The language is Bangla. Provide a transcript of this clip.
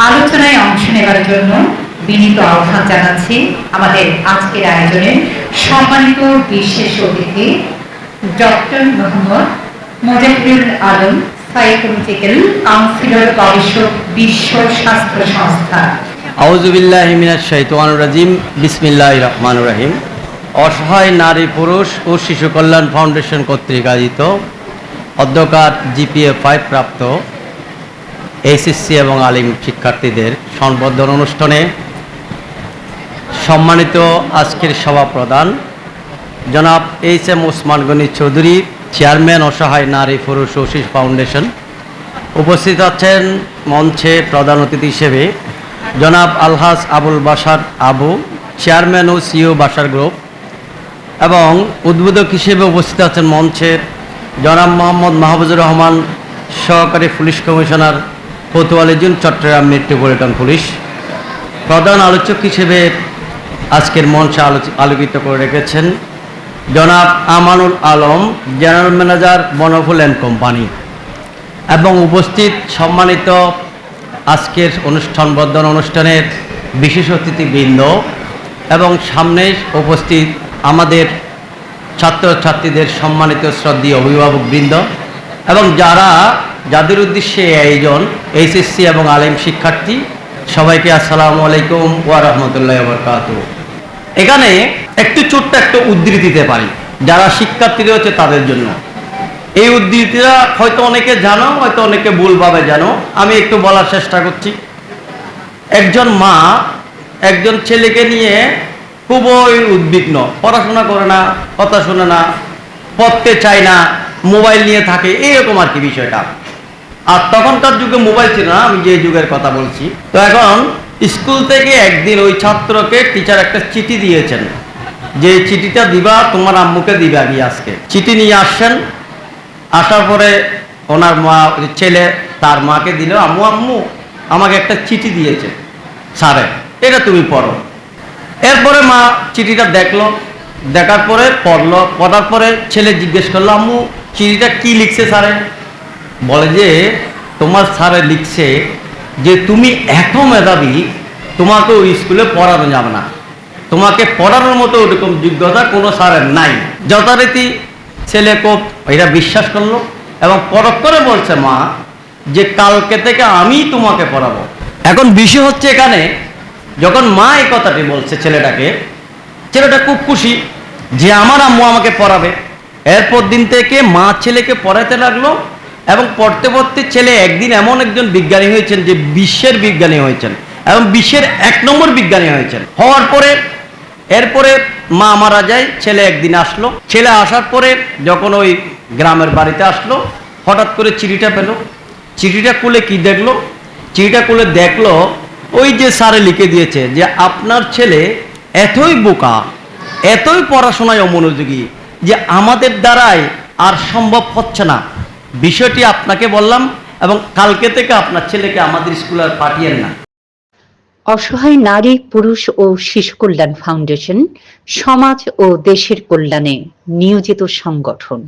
আলোচনায় অংশ নেবার জন্য বিনীত আহ্বান জানাচ্ছি আমাদের আজকের আয়োজনে সম্মানিত বিশেষ অতিথি doctor Mohammad Mozahirul Alam, psychological counsellor, গবেষক, বিশ্ব স্বাস্থ্য সংস্থা। আউযু বিল্লাহি মিনাশ শাইতানির রাজিম। বিসমিল্লাহির রহমানির রহিম। অসহায় নারী পুরুষ ও শিশু কল্যাণ ফাউন্ডেশন কর্তৃক আয়োজিত অধ্যকার জিপিএ 5 প্রাপ্ত এইচএসসি এবং আলিম শিক্ষার্থীদের সংবর্ধনা অনুষ্ঠানে সম্মানিত আজকের সভাপ্রধান জনাব এইচ.এম. ওসমান গনি চৌধুরী, চেয়ারম্যান অসহায় নারী পুরুষ ও শিশু ফাউন্ডেশন। উপস্থিত আছেন মঞ্চে প্রধান অতিথি হিসেবে জনাব আলহাজ আবুল বাশার আবু, চেয়ারম্যান ও সিইও বাশার গ্রুপ, এবং উদ্বোধক হিসেবে উপস্থিত আছেন মঞ্চে জনাব মোহাম্মদ মাহবুজুর রহমান, সহকারী police commissioner, Kotwali zone, Chittagong metropolitan police. প্রধান আলোচক হিসেবে আজকের মঞ্চে আলোকিত করে রেখেছেন জনাব Amanul Alam, general manager, Bonful and company. এবং উপস্থিত সম্মানিত আজকের সংবর্ধনা অনুষ্ঠানের বিশেষ অতিথিবৃন্দ এবং সামনে উপস্থিত আমাদের ছাত্রছাত্রীদের সম্মানিত শ্রদ্ধেয় অভিভাবকবৃন্দ এবং যাদের উদ্দেশ্যে এই আয়োজন, এইচএসসি এবং আলিম শিক্ষার্থী, সবাইকে আসসালামু আলাইকুম ওয়া রাহমাতুল্লাহি ওয়া বারাকাতুহু। এখানে একটু ছোট্ট একটা উদ্ধৃতি দিতে পারি যারা শিক্ষার্থীরা হচ্ছে তাদের জন্য। এই উদ্ধৃতিটা হয়তো অনেকে জানো, হয়তো অনেকে ভুলভাবে জানো, আমি একটু বলার চেষ্টা করছি। একজন মা একজন ছেলেকে নিয়ে খুবই উদ্বিগ্ন, পড়াশোনা করে না, কথা শোনে না, পড়তে চায় না, মোবাইল নিয়ে থাকে, এইরকম আর কি বিষয়টা। আর তখনকার যুগে মোবাইল ছিল না, আমি যে যুগের কথা বলছি। তো এখন স্কুল থেকে একদিন ওই ছাত্রকে টিচার একটা চিঠি দিয়েছেন, যে চিঠিটা দিবা তোমার আম্মুকে দিবা গিয়ে আজকে। চিঠি নিয়ে আসছেন, আসার পরে ওনার মা, ছেলে তার মাকে দিল, আম্মু আম্মু আমাকে একটা চিঠি দিয়েছে স্যারে, এটা তুমি পড়ো। এরপরে মা চিঠিটা দেখলো, দেখার পরে পড়লো, পড়ার পরে ছেলে জিজ্ঞেস করলো, আম্মু চিঠিটা কি লিখছে স্যারে? বলে যে তোমার স্যারে লিখছে যে তুমি এত মেধাবী, তোমাকে ওই স্কুলে পড়ানো যাবে না, তোমাকে পড়ানোর মতো ওরকম যোগ্যতা কোনো স্যারের নাই। যথারীতি ছেলে খুব এটা বিশ্বাস করলো এবং পরখ করে বলছে মা যে কালকে থেকে আমি তোমাকে পড়াবো। এখন বিষয় হচ্ছে এখানে যখন মা এই কথাটি বলছে ছেলেটা খুব খুশি যে আমার আম্মু আমাকে পড়াবে। এরপর দিন থেকে মা ছেলেকে পড়াতে লাগলো এবং পড়তে পড়তে ছেলে একদিন এমন একজন বিজ্ঞানী হয়েছেন যে বিশ্বের বিজ্ঞানী হয়েছেন এবং বিশ্বের 1 নম্বর বিজ্ঞানী হয়েছেন। হওয়ার পরে এরপরে মা মারা যায়, ছেলে একদিন আসলো। ছেলে আসার পরে যখন ওই গ্রামের বাড়িতে আসলো, হঠাৎ করে চিঠিটা পেল। চিঠিটা খুলে কি দেখলো? চিঠিটা খুলে দেখলো ওই যে স্যারে লিখে দিয়েছে যে আপনার ছেলে এতই বোকা, এতই পড়াশোনায় অমনোযোগী যে আমাদের দ্বারাই আর সম্ভব হচ্ছে না। বিষয়টি আপনাকে বললাম এবং কালকে থেকে আপনার ছেলেকে আমাদের স্কুলে আর পাঠিয়েন না। অসহায় নারী পুরুষ ও শিশু কল্যাণ ফাউন্ডেশন সমাজ ও দেশের কল্যাণে নিয়োজিত সংগঠন।